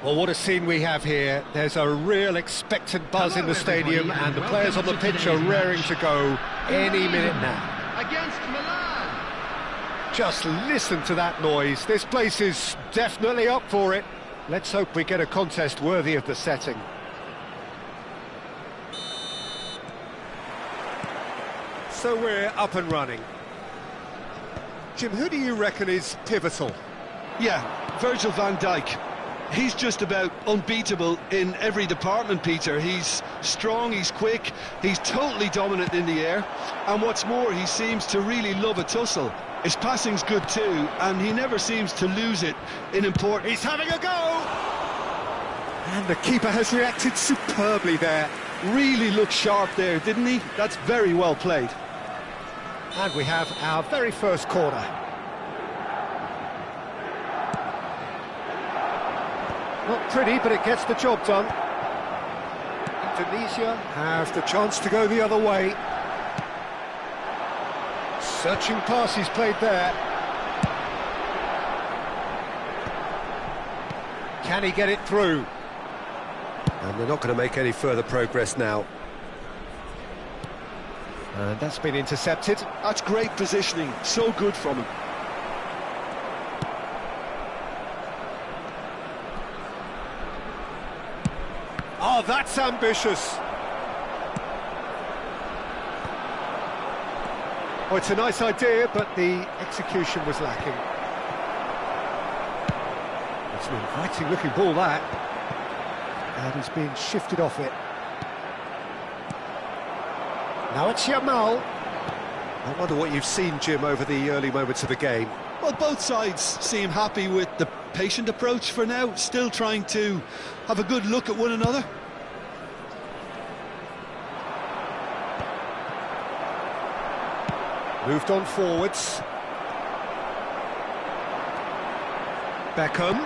Well, what a scene we have here. There's a real expectant buzz in the stadium, and the players on the pitch are raring to go any minute now. Against Milan. Just listen to that noise. This place is definitely up for it. Let's hope we get a contest worthy of the setting. So we're up and running. Jim, who do you reckon is pivotal? Yeah, Virgil van Dijk. He's just about unbeatable in every department, Peter. He's strong, he's quick, he's totally dominant in the air, and what's more, he seems to really love a tussle. His passing's good too, and he never seems to lose it in important... He's having a go! And the keeper has reacted superbly there. Really looked sharp there, didn't he? That's very well played. And we have our very first corner. Not pretty, but it gets the job done. Indonesia have the chance to go the other way. Searching pass he's played there. Can he get it through? And they're not going to make any further progress now. And that's been intercepted. That's great positioning, so good from him. Oh, that's ambitious. Oh, it's a nice idea, but the execution was lacking. It's an inviting looking ball, that. And he's being shifted off it. Now it's Yamal. I wonder what you've seen, Jim, over the early moments of the game. Well, both sides seem happy with the patient approach for now, still trying to have a good look at one another. Moved on forwards. Beckham.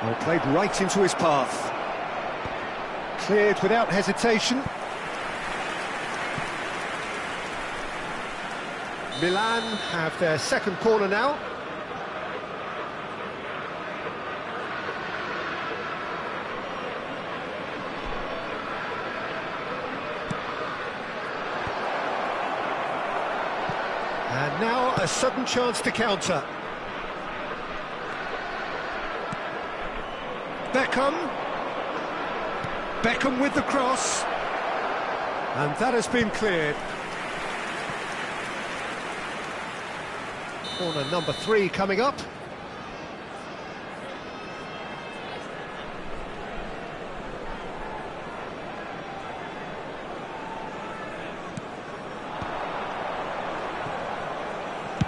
Well, played right into his path. Cleared without hesitation. Milan have their second corner now. And now a sudden chance to counter. Beckham. Beckham with the cross. And that has been cleared. Corner number 3 coming up.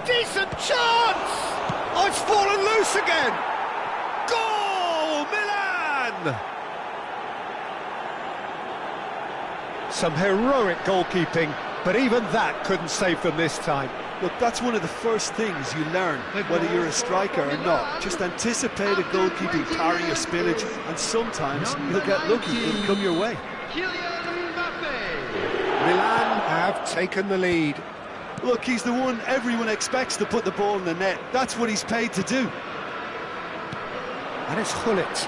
Decent chance! Oh, it's fallen loose again! Goal! Milan! Some heroic goalkeeping, but even that couldn't save them this time. Look, that's one of the first things you learn, whether you're a striker or not. Just anticipate a goalkeeping parry or spillage, and sometimes you'll get lucky, it'll come your way. Milan have taken the lead. Look, he's the one everyone expects to put the ball in the net. That's what he's paid to do. And it's Hullet.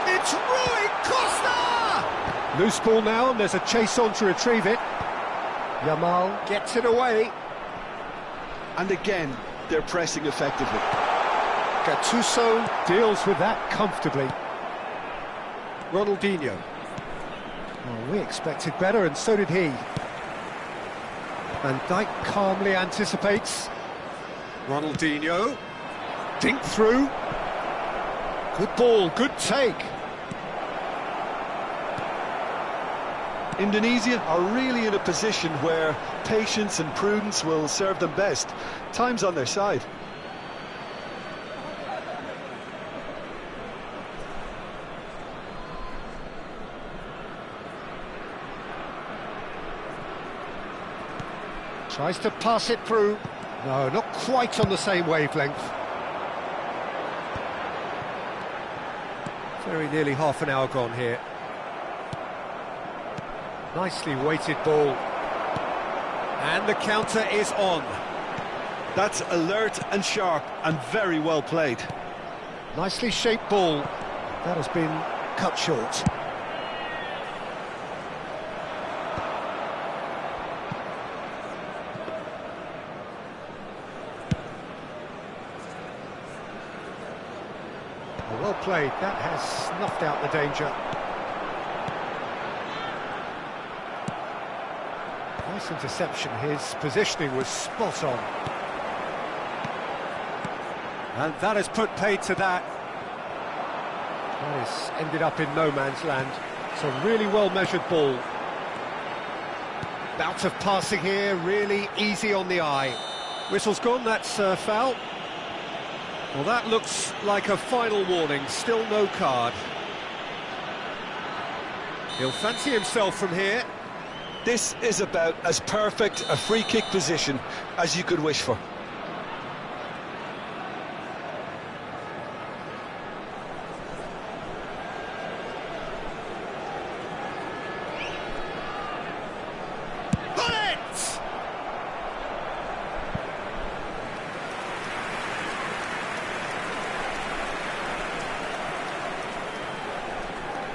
It's Rui Costa! Loose ball now, and there's a chase on to retrieve it. Yamal gets it away. And again, they're pressing effectively. Gattuso deals with that comfortably. Ronaldinho. Well, we expected better, and so did he. Van Dijk calmly anticipates. Ronaldinho. Dink through. Good ball, good take. Indonesia are really in a position where patience and prudence will serve them best. Time's on their side. Tries to pass it through. No, not quite on the same wavelength. Very nearly half an hour gone here. Nicely weighted ball. And the counter is on. That's alert and sharp and very well played. Nicely shaped ball. That has been cut short. Well played, that has snuffed out the danger. Nice interception, his positioning was spot on. And that has put paid to that. That has ended up in no man's land. It's a really well measured ball. Bout of passing here, really easy on the eye. Whistle's gone, that's foul. Well, that looks like a final warning, still no card. He'll fancy himself from here. This is about as perfect a free kick position as you could wish for.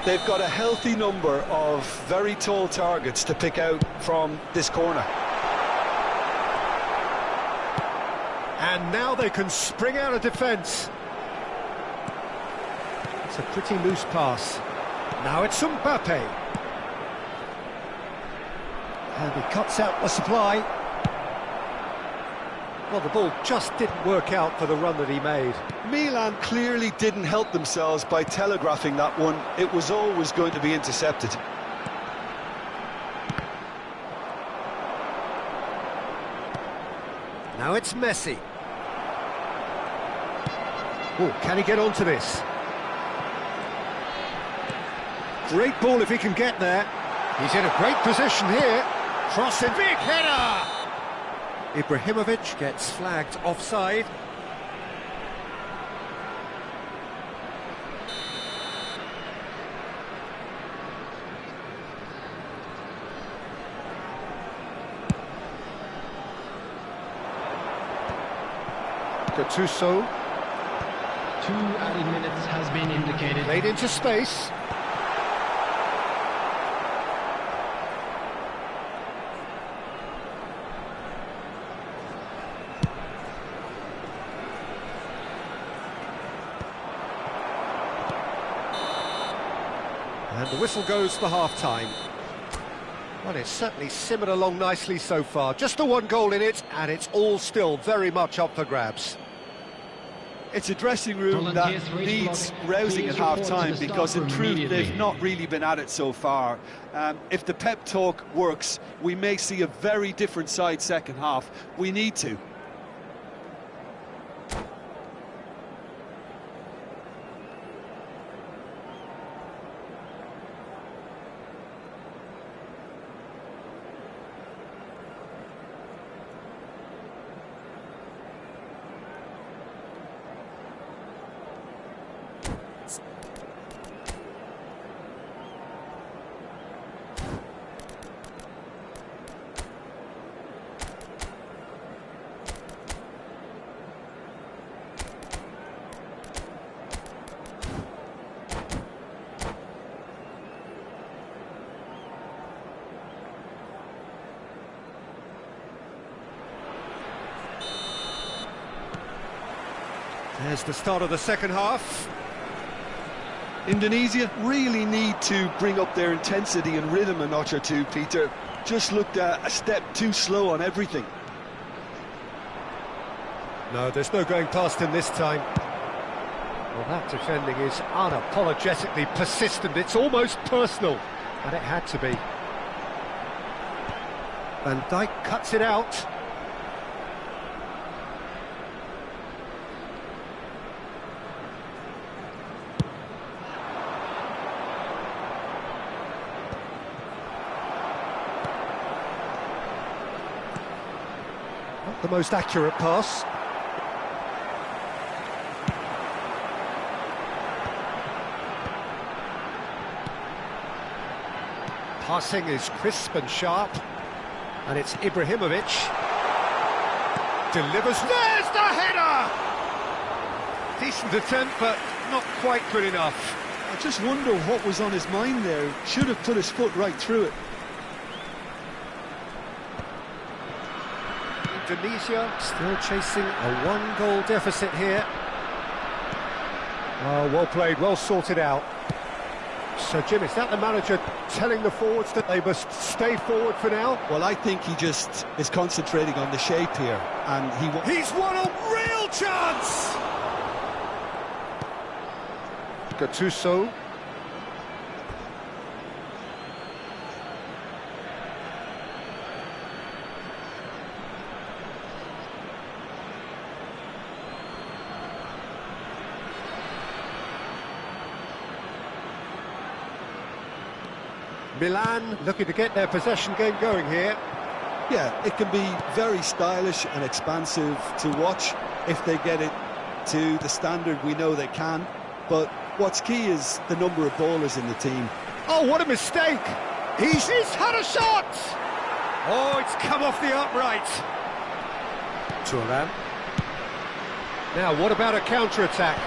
They've got a healthy number of very tall targets to pick out from this corner. And now they can spring out of defence. It's a pretty loose pass. Now it's Mbappe. And he cuts out the supply. Well, the ball just didn't work out for the run that he made. Milan clearly didn't help themselves by telegraphing that one. It was always going to be intercepted. Now it's Messi. Oh, can he get onto this? Great ball if he can get there. He's in a great position here. Crossing, big header! Ibrahimovic gets flagged offside. Gattuso. 2 added minutes has been indicated. Played into space. And the whistle goes for half-time. Well, it's certainly simmered along nicely so far. Just the one goal in it, and it's all still very much up for grabs. It's a dressing room that needs rousing at half-time, because in truth they've not really been at it so far. If the pep talk works, we may see a very different side second half. We need to. There's the start of the second half. Indonesia really need to bring up their intensity and rhythm a notch or two, Peter. Just looked a step too slow on everything. No, there's no going past him this time. Well, that defending is unapologetically persistent. It's almost personal, and it had to be. Van Dijk cuts it out. Not the most accurate pass. Passing is crisp and sharp, and it's Ibrahimovic. Delivers, there's the header! Decent attempt, but not quite good enough. I just wonder what was on his mind there. Should have put his foot right through it. Indonesia still chasing a one-goal deficit here. Oh, well played, well sorted out. So, Jim, is that the manager telling the forwards that they must stay forward for now? Well, I think he just is concentrating on the shape here, and he's won a real chance! Gattuso. Milan looking to get their possession game going here. Yeah, it can be very stylish and expansive to watch if they get it to the standard we know they can. But what's key is the number of ballers in the team. Oh, what a mistake! He's had a shot! Oh, it's come off the upright. Thuram. Now, what about a counter-attack?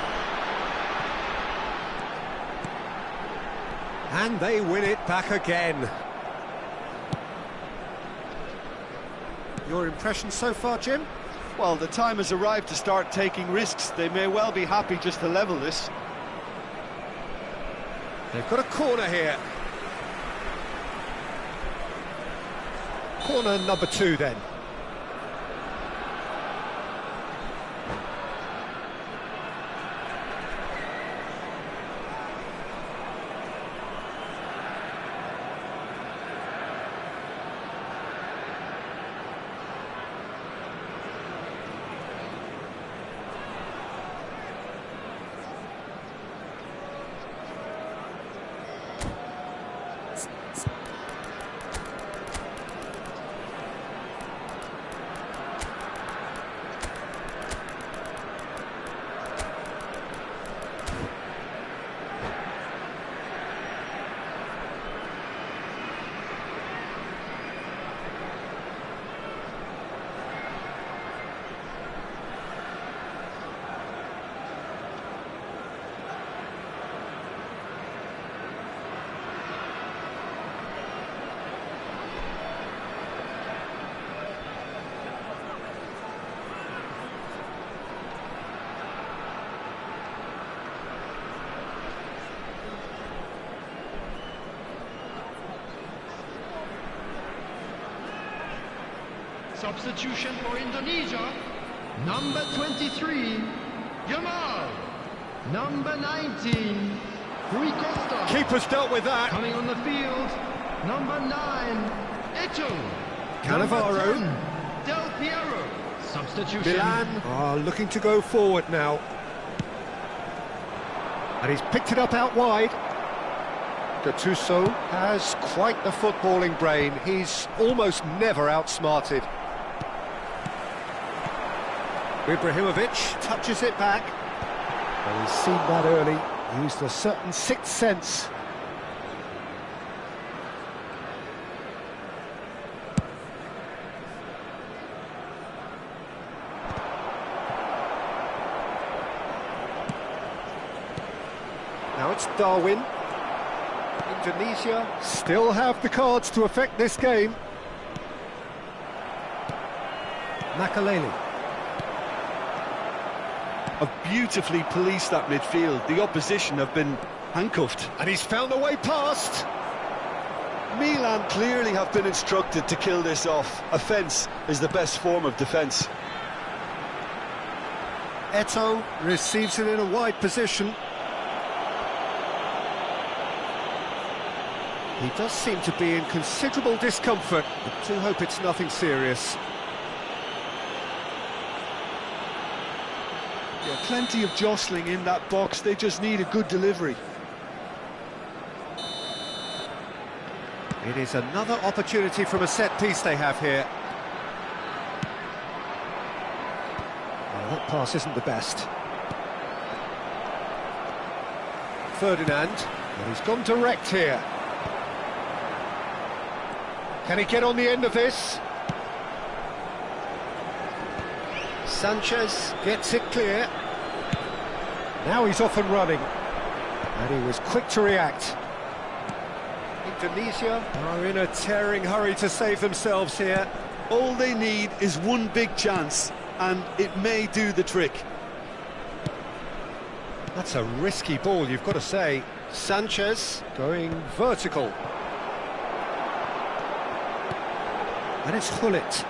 And they win it back again. Your impression so far, Jim? Well, the time has arrived to start taking risks. They may well be happy just to level this. They've got a corner here. Corner number 2 then. Substitution for Indonesia. Number 23, Jamal. Number 19, Rui Costa. Keeper's dealt with that. Coming on the field, number 9, Eto. Cannavaro. Number 10, Del Piero. Substitution. Milan are looking to go forward now. And he's picked it up out wide. Gattuso has quite the footballing brain. He's almost never outsmarted. Ibrahimovic touches it back. And he's seen that early, used a certain sixth sense. Now it's Darwin. Indonesia still have the cards to affect this game. Makaleli. Have beautifully policed that midfield. The opposition have been handcuffed. And he's found a way past. Milan clearly have been instructed to kill this off. Offence is the best form of defence. Eto receives it in a wide position. He does seem to be in considerable discomfort. I do hope it's nothing serious. Yeah, plenty of jostling in that box. They just need a good delivery. It is another opportunity from a set piece they have here. Well, that pass isn't the best. Ferdinand, but he's gone direct here. Can he get on the end of this? Sanchez gets it clear. Now he's off and running. And he was quick to react. Indonesia are in a tearing hurry to save themselves here. All they need is one big chance, and it may do the trick. That's a risky ball, you've got to say. Sanchez going vertical. And it's Hullet.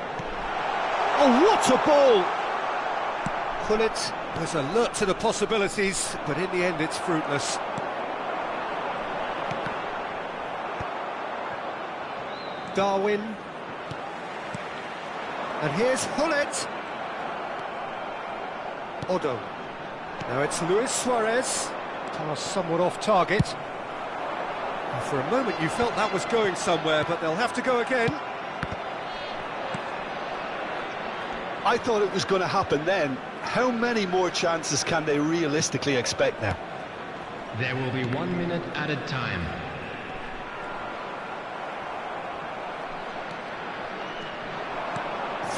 Oh, what a ball! Hullet was alert to the possibilities, but in the end it's fruitless. Darwin. And here's Hullet. Odo. Now it's Luis Suarez. Pass somewhat off target. And for a moment you felt that was going somewhere, but they'll have to go again. I thought it was going to happen then. How many more chances can they realistically expect now? There will be 1 minute added time.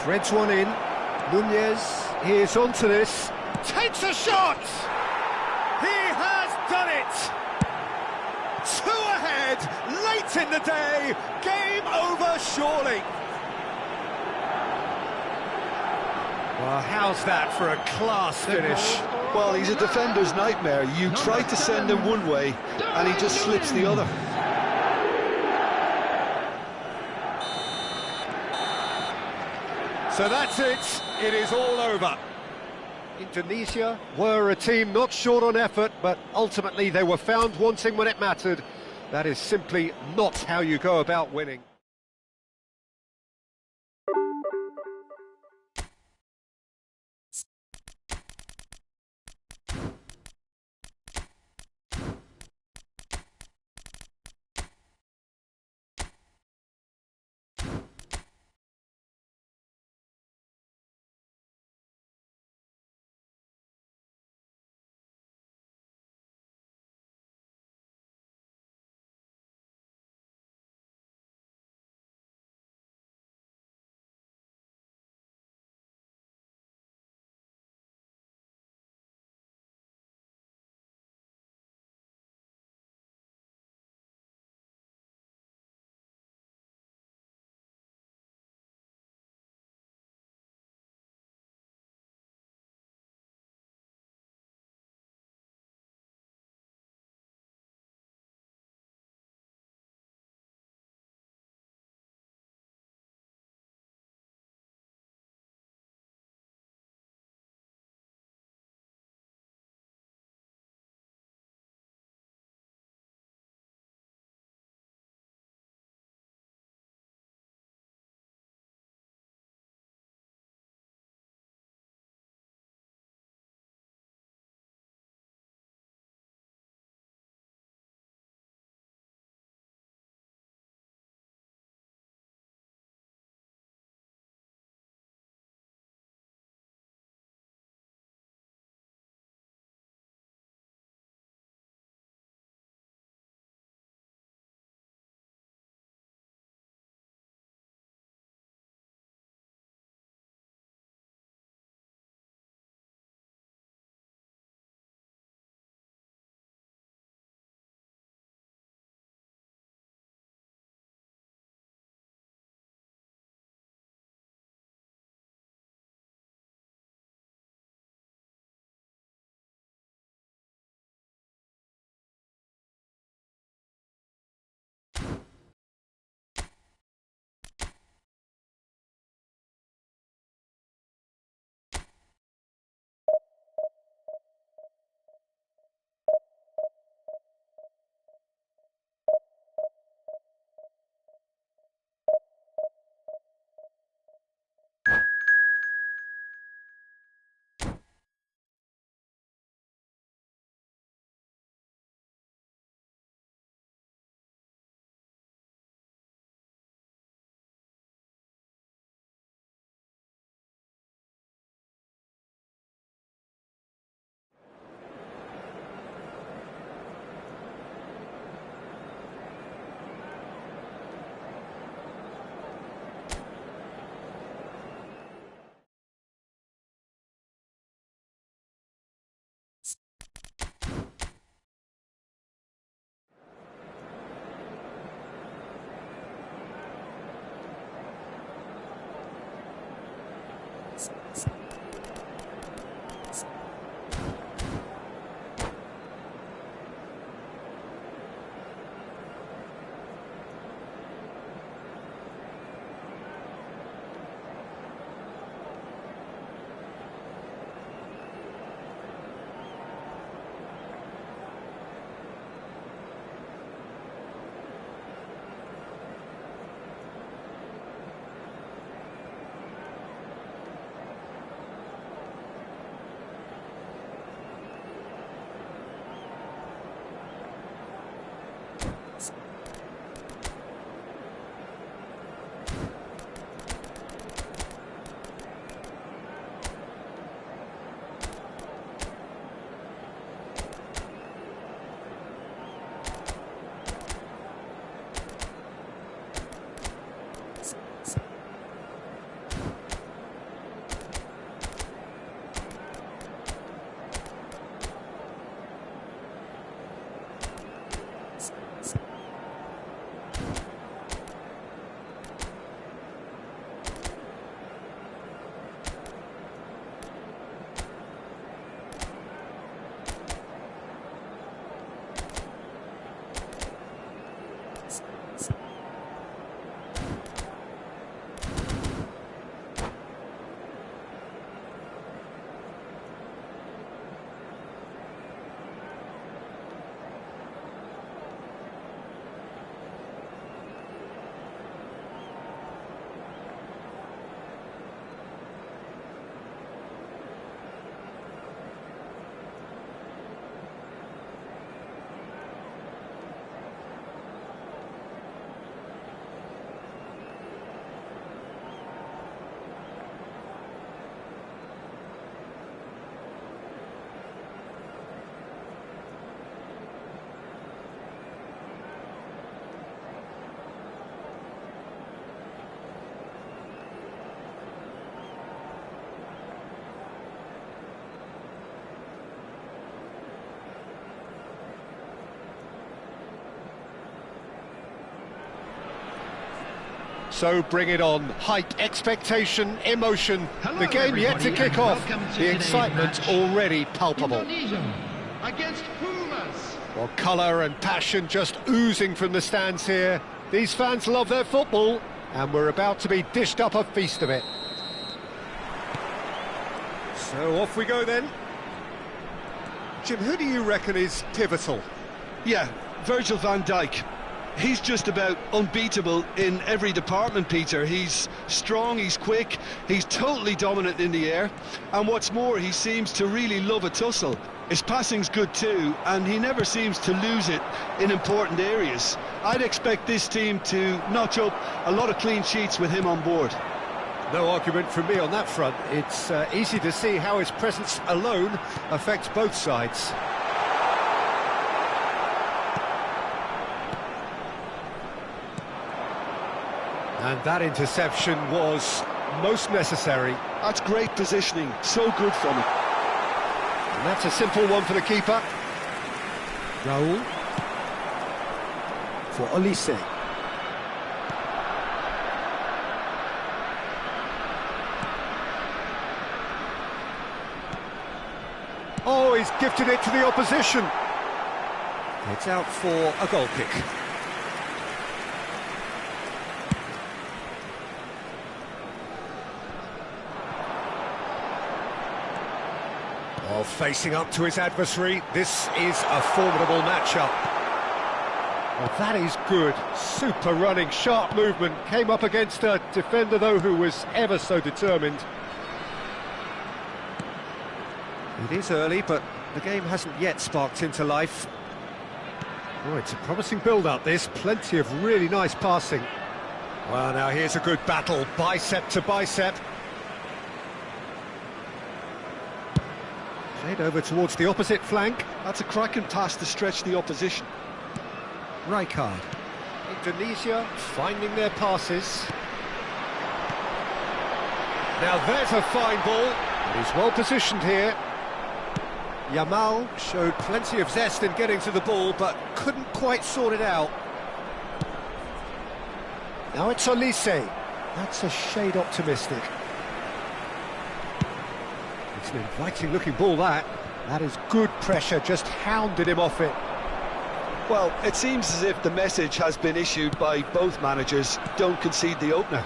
Threads one in. Nunez is onto this. Takes a shot! He has done it! 2 ahead, late in the day. Game over, surely. Well, how's that for a class finish? Well, he's a defender's nightmare. You try to send him one way, and he just slips the other. So that's it. It is all over. Indonesia were a team not short on effort, but ultimately they were found wanting when it mattered. That is simply not how you go about winning. So bring it on. Hype, expectation, emotion. Hello, The game yet to everybody, kick and off. welcome to The today's excitement match. already palpable. Indonesia against Pumas. Well, colour and passion just oozing from the stands here. These fans love their football, and we're about to be dished up a feast of it. So off we go then. Jim, who do you reckon is pivotal? Yeah, Virgil van Dijk. He's just about unbeatable in every department, Peter. He's strong, he's quick, he's totally dominant in the air, and what's more, he seems to really love a tussle. His passing's good too, and he never seems to lose it in important areas. I'd expect this team to notch up a lot of clean sheets with him on board. No argument from me on that front. It's easy to see how his presence alone affects both sides. And that interception was most necessary. That's great positioning, so good from him. And that's a simple one for the keeper. Raul. For Olise. Oh, he's gifted it to the opposition. It's out for a goal kick. Well, facing up to his adversary, this is a formidable matchup. Well, that is good. Super running, sharp movement. Came up against a defender, though, who was ever so determined. It is early, but the game hasn't yet sparked into life. Oh, it's a promising build-up, this. Plenty of really nice passing. Well, now here's a good battle, bicep to bicep. Played over towards the opposite flank. That's a cracking pass to stretch the opposition. Rijkaard. Indonesia finding their passes. Now there's a fine ball. He's well positioned here. Yamal showed plenty of zest in getting to the ball, but couldn't quite sort it out. Now it's Olise. That's a shade optimistic. It's an inviting looking ball, that. That is good pressure, just hounded him off it. Well, it seems as if the message has been issued by both managers: don't concede the opener.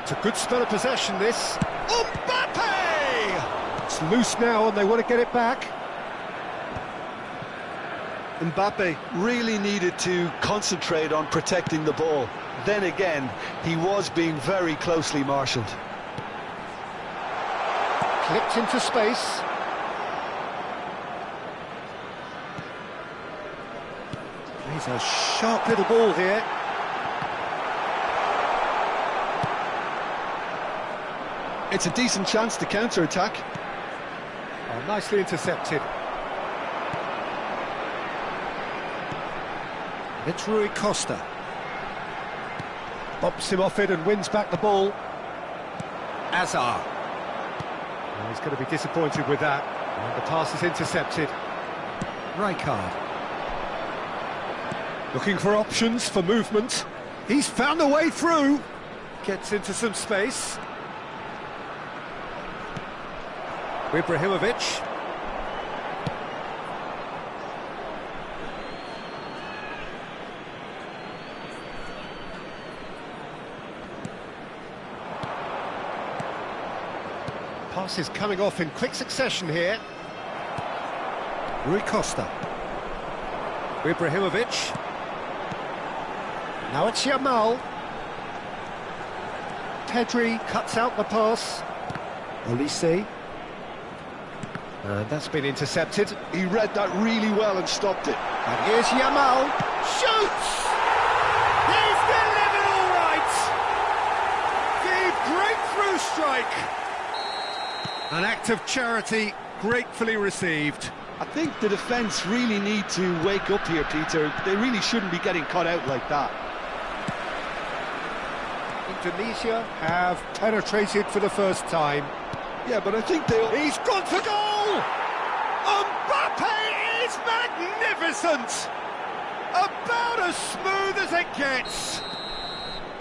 It's a good spell of possession, this. Mbappe! It's loose now and they want to get it back. Mbappe really needed to concentrate on protecting the ball. Then again, he was being very closely marshalled. Clipped into space. He's a sharp little ball here. It's a decent chance to counter-attack. Oh, nicely intercepted. It's Rui Costa. Bumps him off it and wins back the ball. Azar. Well, he's going to be disappointed with that. And the pass is intercepted. Rijkaard. Looking for options for movement. He's found a way through. Gets into some space. Ibrahimovic. Pass is coming off in quick succession here. Rui Costa. Ibrahimovic. Now it's Yamal. Pedri cuts out the pass. Olise. And that's been intercepted. He read that really well and stopped it. And here's Yamal. Shoots! He's delivered all right! The breakthrough strike! An act of charity gratefully received. I think the defence really need to wake up here, Peter. They really shouldn't be getting caught out like that. Indonesia have penetrated for the first time. Yeah, but I think they'll... He's gone for goal! Mbappe is magnificent! About as smooth as it gets.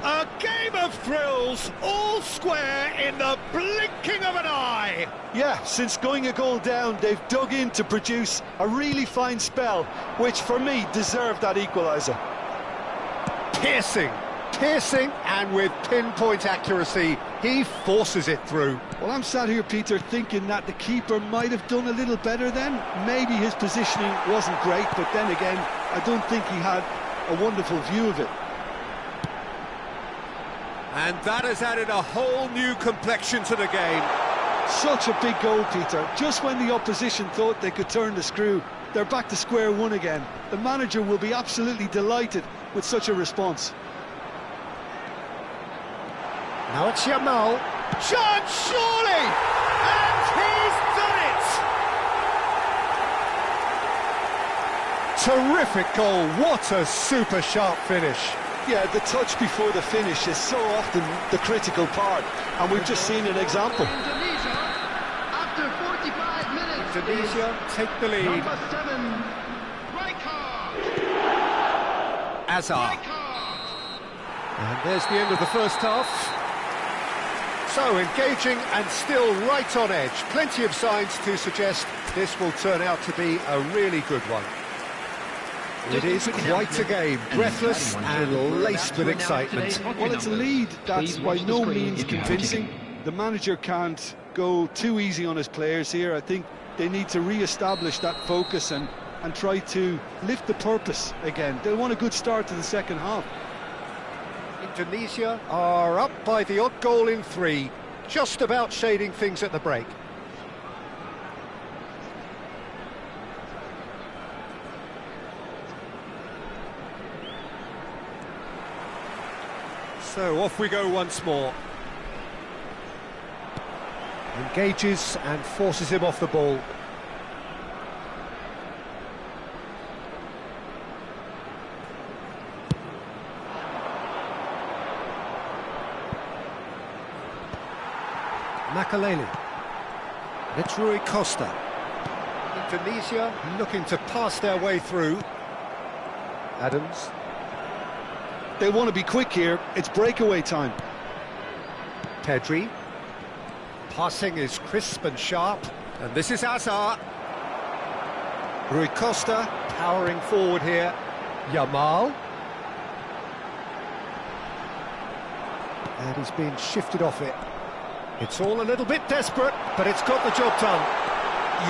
A game of thrills, all square in the blinking of an eye. Yeah, since going a goal down, they've dug in to produce a really fine spell, which for me deserved that equaliser. Piercing, and with pinpoint accuracy, he forces it through. Well, I'm sat here, Peter, thinking that the keeper might have done a little better then. Maybe his positioning wasn't great, but then again, I don't think he had a wonderful view of it. And that has added a whole new complexion to the game. Such a big goal, Peter. Just when the opposition thought they could turn the screw, they're back to square one again. The manager will be absolutely delighted with such a response. Now it's Yamal. Chance, surely! And he's done it! Terrific goal. What a super sharp finish. Yeah, the touch before the finish is so often the critical part, and we've just seen an example. Indonesia, after 45 minutes, Indonesia take the lead. number 7, Rijkaard. Azar. And there's the end of the first half. So engaging and still right on edge. Plenty of signs to suggest this will turn out to be a really good one. It is quite a game, breathless and laced with excitement. Well, it's a lead that's by no means convincing. The manager can't go too easy on his players here. I think they need to re-establish that focus and try to lift the purpose again. They'll want a good start to the second half. Indonesia are up by the odd goal in 3, just about shading things at the break. So off we go once more. Engages and forces him off the ball. Makaleli. It's Rui Costa. Indonesia looking to pass their way through. Adams. They want to be quick here. It's breakaway time. Pedri. Passing is crisp and sharp. And this is Azar. Rui Costa powering forward here. Yamal. And he's been shifted off it. It's all a little bit desperate, but it's got the job done.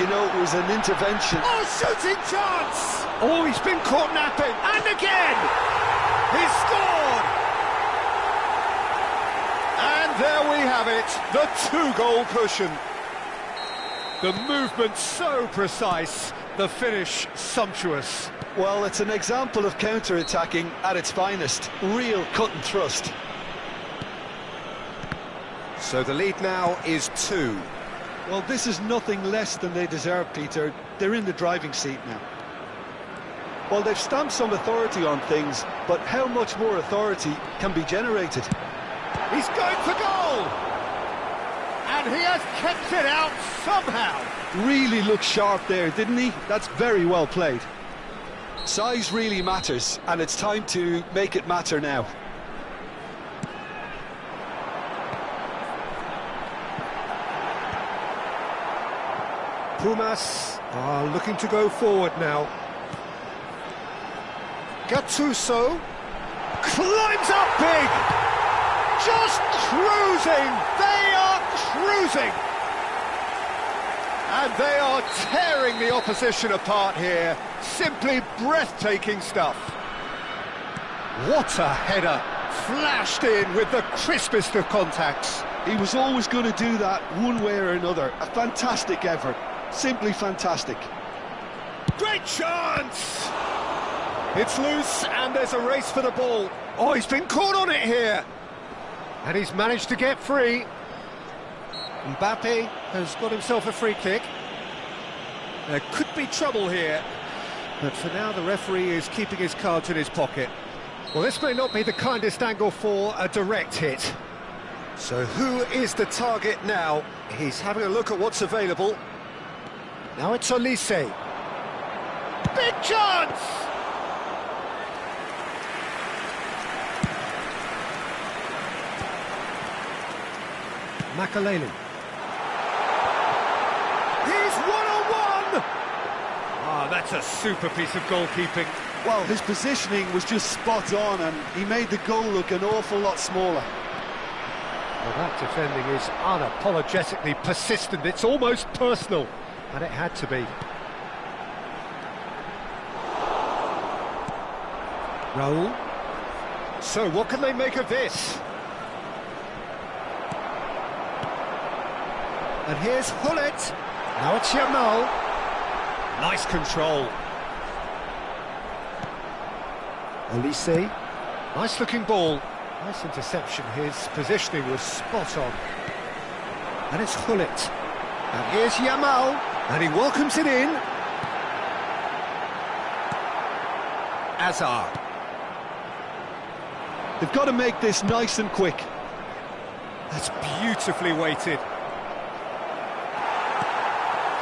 You know, it was an intervention. Oh, shooting chance! Oh, he's been caught napping. And again! He's scored! And there we have it, the 2-goal cushion. The movement so precise, the finish sumptuous. Well, it's an example of counter-attacking at its finest. Real cut and thrust. So the lead now is 2. Well, this is nothing less than they deserve, Peter. They're in the driving seat now. Well, they've stamped some authority on things, but how much more authority can be generated? He's going for goal! And he has kept it out somehow. Really looked sharp there, didn't he? That's very well played. Size really matters, and it's time to make it matter now. Pumas are looking to go forward now. Gattuso climbs up big, just cruising, they are cruising. And they are tearing the opposition apart here, simply breathtaking stuff. What a header, flashed in with the crispest of contacts. He was always going to do that one way or another. A fantastic effort, simply fantastic. Great chance! It's loose and there's a race for the ball. Oh, he's been caught on it here. And he's managed to get free. Mbappe has got himself a free kick. There could be trouble here. But for now, the referee is keeping his cards in his pocket. Well, this may not be the kindest angle for a direct hit. So who is the target now? He's having a look at what's available. Now it's Olise. Big chance! Makaleli. He's one-on-one! Ah, that's a super piece of goalkeeping. Well, his positioning was just spot on, and he made the goal look an awful lot smaller. Well, that defending is unapologetically persistent. It's almost personal, and it had to be. Raul. So, what can they make of this? And here's Hullet. Now it's Yamal. Nice control. Olise. Nice looking ball. Nice interception. His positioning was spot on. And it's Hullet. And here's Yamal. And he welcomes it in. Azar. They've got to make this nice and quick. That's beautifully weighted.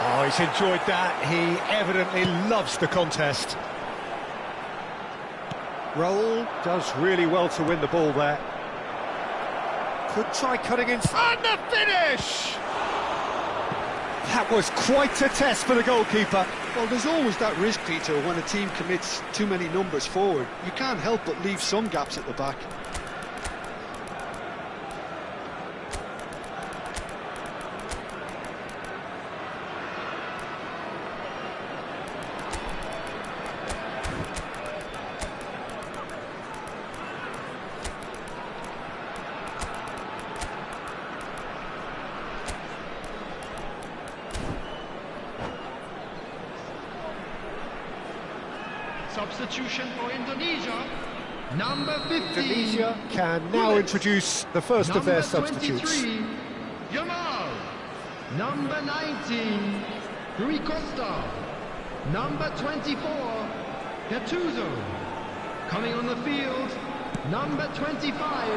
Oh, he's enjoyed that. He evidently loves the contest. Raul does really well to win the ball there. Could try cutting in. And the finish! That was quite a test for the goalkeeper. Well, there's always that risk, Peter, when a team commits too many numbers forward. You can't help but leave some gaps at the back. Substitution for Indonesia, number 15. Indonesia can now introduce the first of their substitutes. Number 23, Yamal. Number 19, Rui Costa. Number 24, Gattuso. Coming on the field, number 25.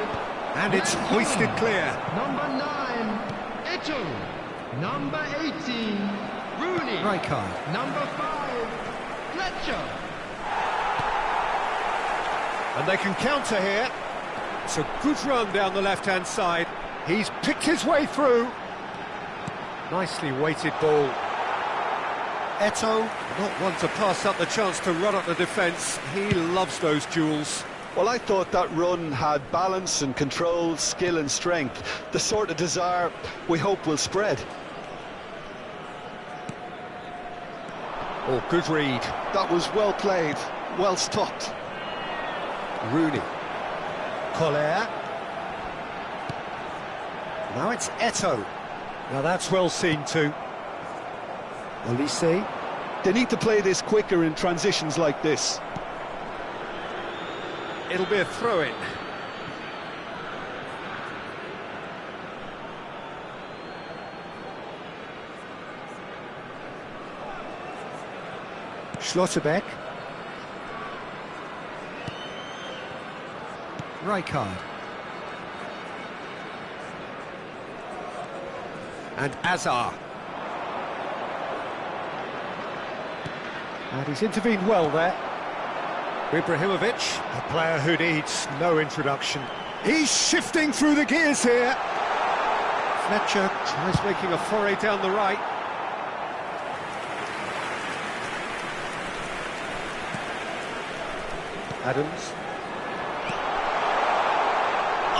And it's hoisted clear. Number 9, Eto'o. Number 18, Rooney. Rijkaard. Number 5, Fletcher. And they can counter here. It's a good run down the left-hand side. He's picked his way through. Nicely weighted ball. Eto'o, not one to pass up the chance to run up the defence. He loves those duels. Well, I thought that run had balance and control, skill and strength. The sort of desire we hope will spread. Oh, good read. That was well played, well stopped. Rooney. Collier. Now it's Eto'o. Now that's well seen too. Olise. They need to play this quicker in transitions like this. It'll be a throw-in. Schlotterbeck. Rijkaard. And Azar. And he's intervened well there. Ibrahimovic, a player who needs no introduction. He's shifting through the gears here. Fletcher tries making a foray down the right. Adams.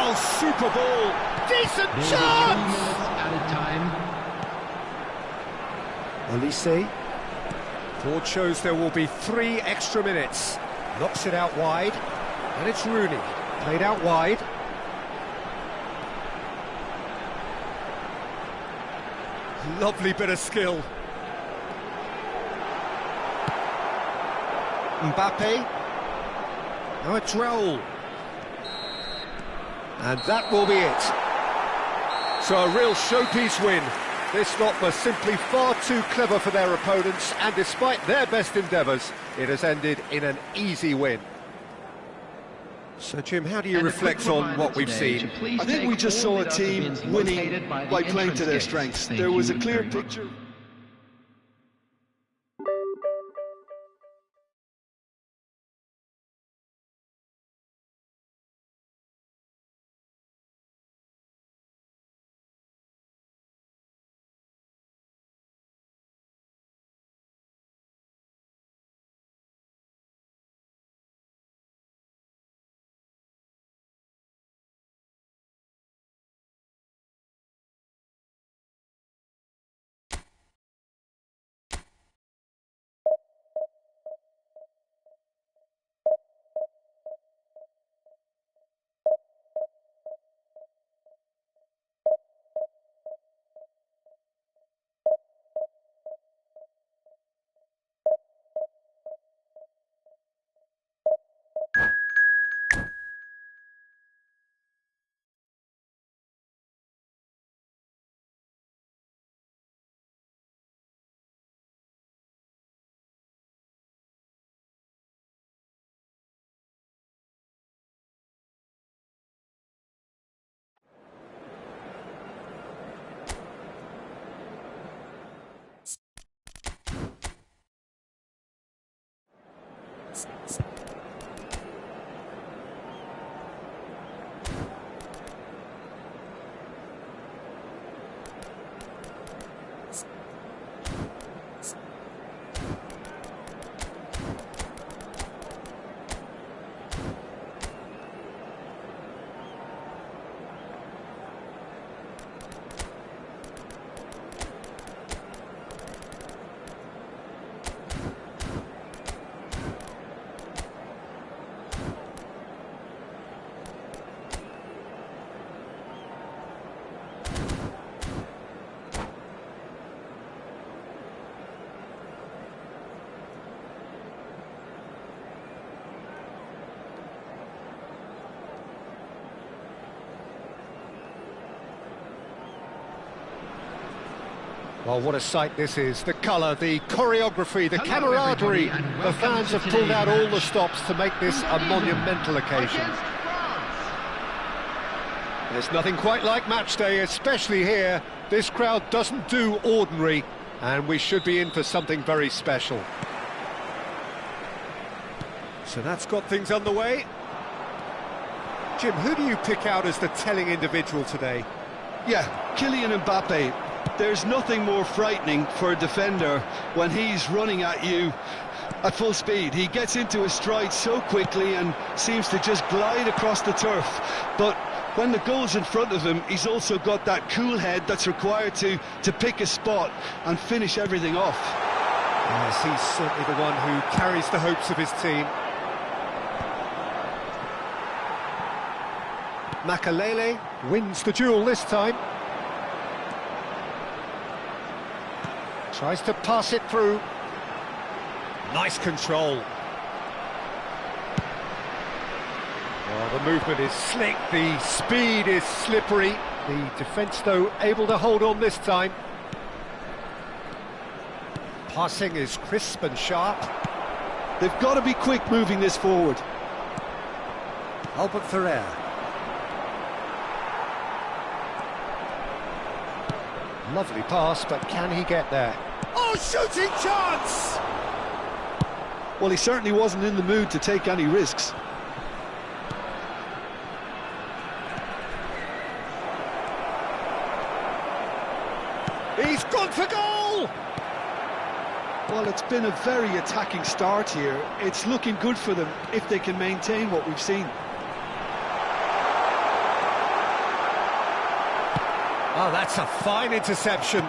Oh, super ball! Decent chance! Added time. Olise. Board shows there will be 3 extra minutes. Knocks it out wide. And it's Rooney. Played out wide. Lovely bit of skill. Mbappe. Now it's Raul. And that will be it. So a real showpiece win. This lot was simply far too clever for their opponents, and despite their best endeavours, it has ended in an easy win. So, Jim, how do you reflect on what we've seen? I think we just saw a team winning by playing to their strengths. There was a clear picture. Well, what a sight this is. The colour, the choreography, the camaraderie. The fans have pulled out all the stops to make this a monumental occasion. There's nothing quite like match day, especially here. This crowd doesn't do ordinary, and we should be in for something very special. So that's got things underway. Jim, who do you pick out as the telling individual today? Yeah, Kylian Mbappe. There's nothing more frightening for a defender when he's running at you at full speed. He gets into his stride so quickly and seems to just glide across the turf. But when the goal's in front of him, he's also got that cool head that's required to pick a spot and finish everything off. Yes, he's certainly the one who carries the hopes of his team. Makalele wins the duel this time. Tries to pass it through. Nice control. Well, the movement is slick, the speed is slippery. The defence, though, able to hold on this time. Passing is crisp and sharp. They've got to be quick moving this forward. Albert Ferrer. Lovely pass, but can he get there? Oh, shooting chance! Well, he certainly wasn't in the mood to take any risks. He's gone for goal! Well, it's been a very attacking start here. It's looking good for them if they can maintain what we've seen. Oh, that's a fine interception.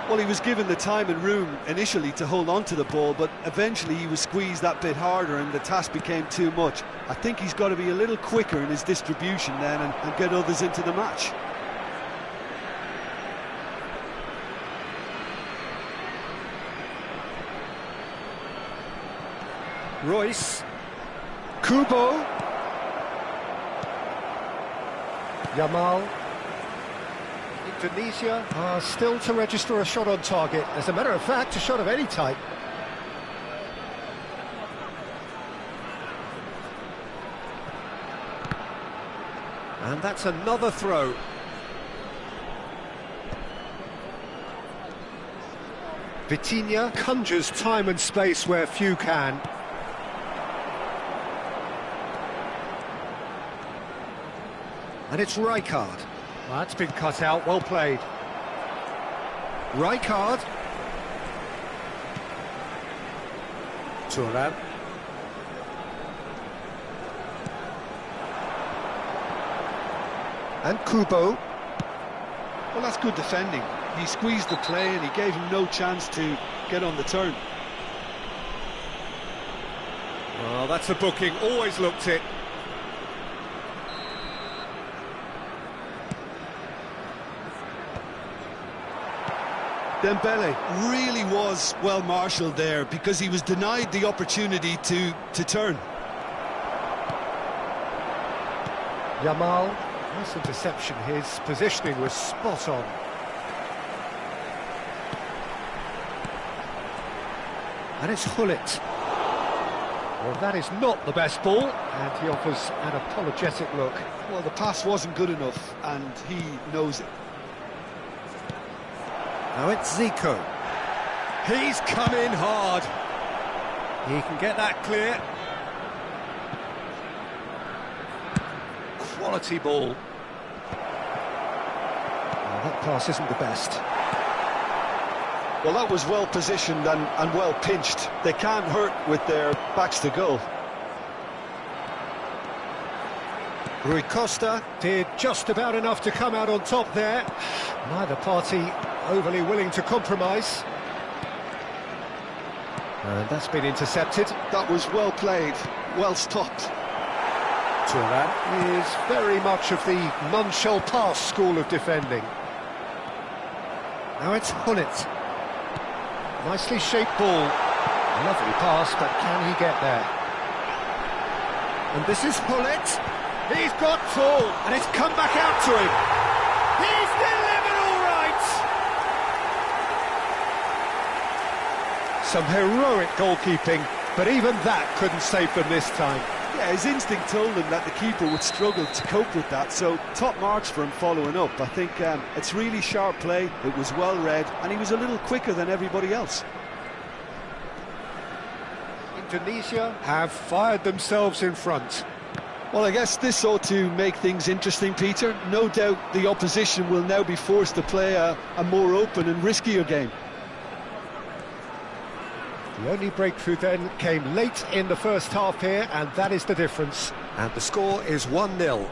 Well, he was given the time and room initially to hold on to the ball, but eventually he was squeezed that bit harder and the task became too much. I think he's got to be a little quicker in his distribution then and get others into the match. Royce. Kubo. Yamal. Indonesia are still to register a shot on target. As a matter of fact, a shot of any type. And that's another throw. Vitinha conjures time and space where few can. And it's Rijkaard. Well, that's been cut out, well played. Rijkaard. Thuram. And Kubo. Well, that's good defending. He squeezed the play and he gave him no chance to get on the turn. Well, that's a booking, always looked it. Dembele really was well marshalled there because he was denied the opportunity to turn. Yamal, nice interception. His positioning was spot on. And it's Hullet. Well, that is not the best ball, and he offers an apologetic look. Well, the pass wasn't good enough, and he knows it. Now it's Zico. He's come in hard. He can get that clear. Quality ball. Well, that pass isn't the best. Well, that was well positioned and well pinched. They can't hurt with their backs to goal. Rui Costa did just about enough to come out on top there. Neither party overly willing to compromise. And that's been intercepted. That was well played, well stopped. Thuram is very much of the none-shall pass school of defending. Now it's Hullet. Nicely shaped ball. Lovely pass, but can he get there? And this is Hullet. He's got full, and it's come back out to him. He's delivered all right. Some heroic goalkeeping, but even that couldn't save them this time. Yeah, his instinct told him that the keeper would struggle to cope with that, so top marks for him following up. I think it's really sharp play, it was well read, and he was a little quicker than everybody else. Indonesia have fired themselves in front. Well, I guess this ought to make things interesting, Peter. No doubt the opposition will now be forced to play a more open and riskier game. The only breakthrough then came late in the first half here, and that is the difference. And the score is 1-0.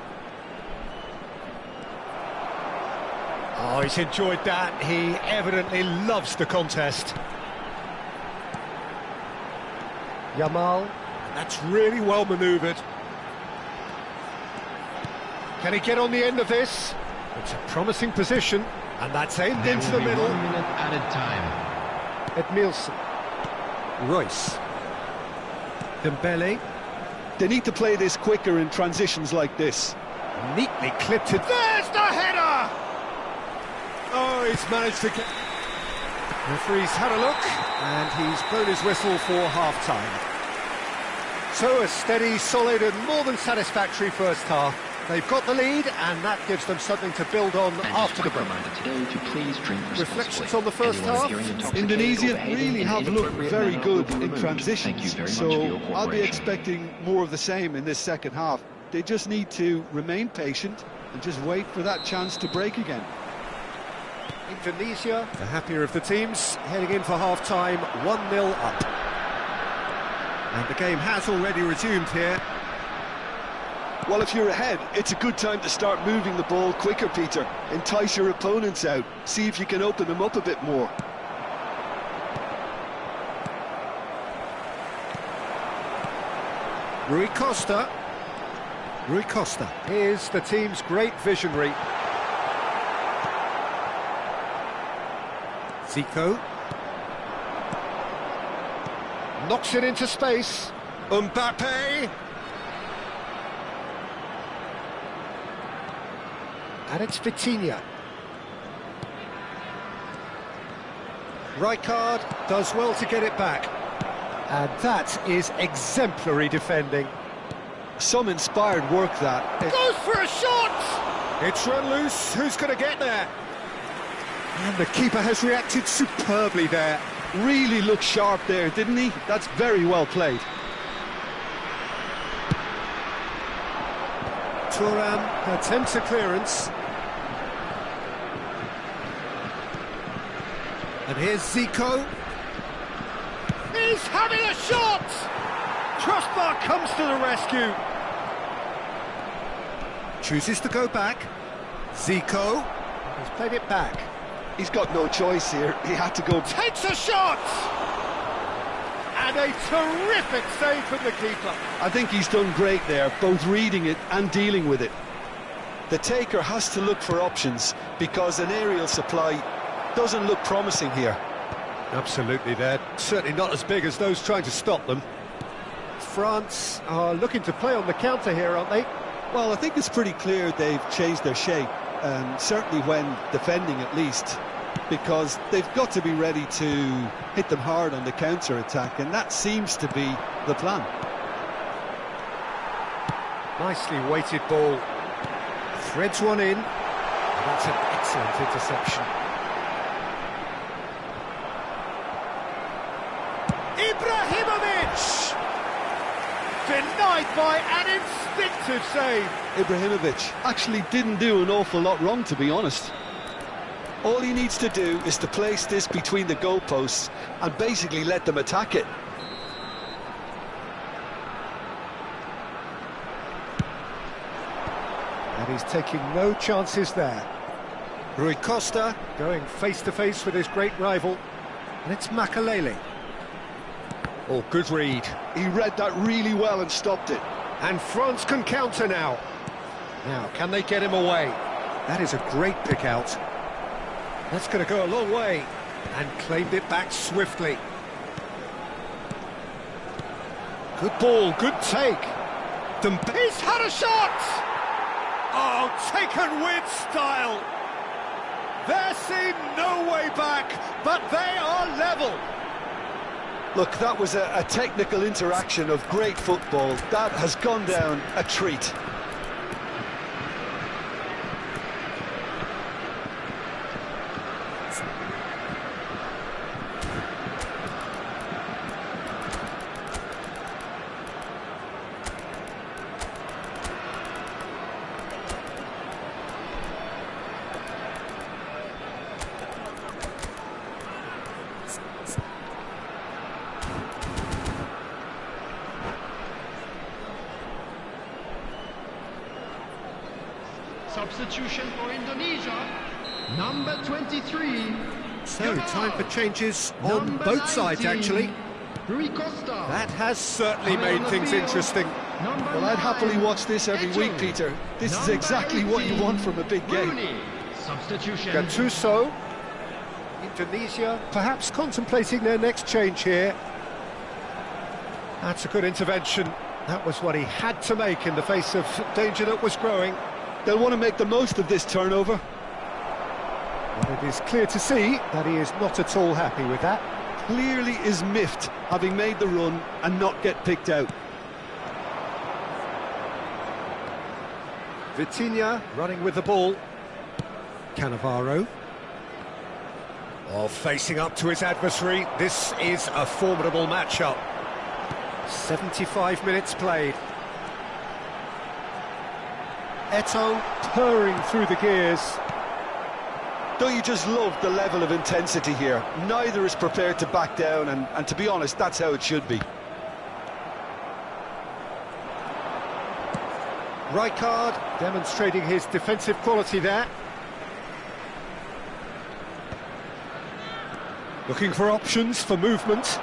Oh, he's enjoyed that. He evidently loves the contest. Yamal, that's really well manoeuvred. Can he get on the end of this? It's a promising position, and that's aimed into the middle. 1 minute added time. Edmilson. Royce. Dembele. They need to play this quicker in transitions like this. Neatly clipped it. There's the header! Oh, he's managed to get... Referee's had a look, and he's blown his whistle for half-time. So a steady, solid and more than satisfactory first half. They've got the lead, and that gives them something to build on after the break. Reflections on the first half? Indonesia really have looked very good in transitions, so I'll be expecting more of the same in this second half. They just need to remain patient and just wait for that chance to break again. Indonesia, the happier of the teams, heading in for half-time, 1-0 up. And the game has already resumed here. Well, if you're ahead, it's a good time to start moving the ball quicker, Peter. Entice your opponents out, see if you can open them up a bit more. Rui Costa. Rui Costa is the team's great visionary. Zico. Knocks it into space. Mbappe. And it's Vitinha. Rijkaard does well to get it back. And that is exemplary defending. Some inspired work, that. Goes for a shot! It's run loose. Who's going to get there? And the keeper has reacted superbly there. Really looked sharp there, didn't he? That's very well played. Thuram attempts a clearance. And here's Zico. He's having a shot! Crossbar comes to the rescue. Chooses to go back. Zico has played it back. He's got no choice here. He had to go. Takes a shot! And a terrific save from the keeper. I think he's done great there, both reading it and dealing with it. The taker has to look for options because an aerial supply doesn't look promising here. Absolutely, they're certainly not as big as those trying to stop them. France are looking to play on the counter here, aren't they? Well, I think it's pretty clear they've changed their shape, certainly when defending at least, because they've got to be ready to hit them hard on the counter-attack, and that seems to be the plan. Nicely weighted ball. Threads one in. That's an excellent interception. Ibrahimovic! Denied by an instinctive save. Ibrahimovic actually didn't do an awful lot wrong, to be honest. All he needs to do is to place this between the goalposts and basically let them attack it. And he's taking no chances there. Rui Costa going face-to-face with his great rival. And it's Makalele. Oh, good read. He read that really well and stopped it. And France can counter now. Now, can they get him away? That is a great pick-out. That's going to go a long way. And claimed it back swiftly. Good ball, good take. He's had a shot! Oh, taken with style. There seemed no way back, but they are level. Look, that was a technical interaction of great football. That has gone down a treat. Substitution for Indonesia, number 23. So, time for changes on Number both sides, 19, actually. Rui Costa. That has certainly High on made the things field. interesting. Number Well, I'd happily 9, watch this every week, Eto. Peter. This is Number exactly what you 18, want from a big game. Rooney. Substitution. Gattuso. Indonesia perhaps contemplating their next change here. That's a good intervention. That was what he had to make in the face of danger that was growing. They'll want to make the most of this turnover. But it is clear to see that he is not at all happy with that. Clearly is miffed, having made the run and not get picked out. Vitinha running with the ball. Cannavaro. Oh, facing up to his adversary. This is a formidable matchup. 75 minutes played. Eto purring through the gears. Don't you just love the level of intensity here? Neither is prepared to back down, and to be honest, that's how it should be. Rijkaard demonstrating his defensive quality there. Looking for options for movement.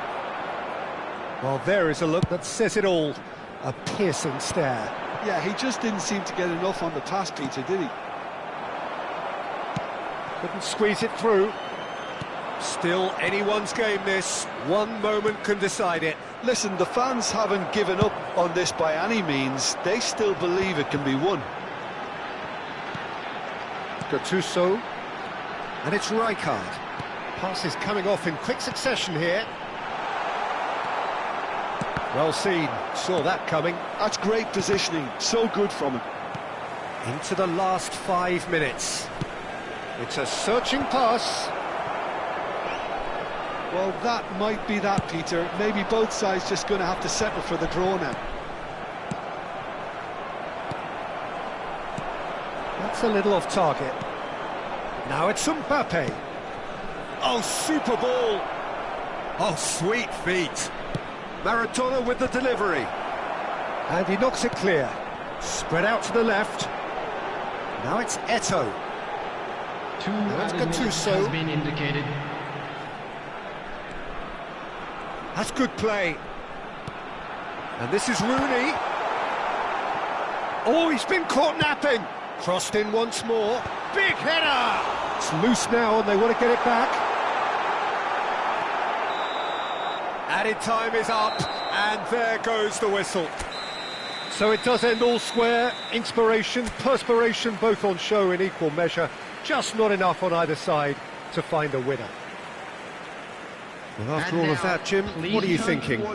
Well, there is a look that says it all. A piercing stare. Yeah, he just didn't seem to get enough on the pass, Peter, did he? Couldn't squeeze it through. Still anyone's game, this. One moment can decide it. Listen, the fans haven't given up on this by any means. They still believe it can be won. Gattuso. And it's Rijkaard. Passes coming off in quick succession here. Well seen. Saw that coming. That's great positioning. So good from him. Into the last 5 minutes. It's a searching pass. Well, that might be that, Peter. Maybe both sides just going to have to settle for the draw now. That's a little off target. Now it's Mbappe. Oh, super ball. Oh, sweet feet. Maradona with the delivery. And he knocks it clear. Spread out to the left. Now it's Eto. Two That's added minutes Gattuso. has been indicated. That's good play. And this is Rooney. Oh, he's been caught napping. Crossed in once more. Big header! It's loose now and they want to get it back. Added time is up, and there goes the whistle. So it does end all square. Inspiration, perspiration, both on show in equal measure. Just not enough on either side to find a winner. Well, after all of that, Jim, what are you thinking?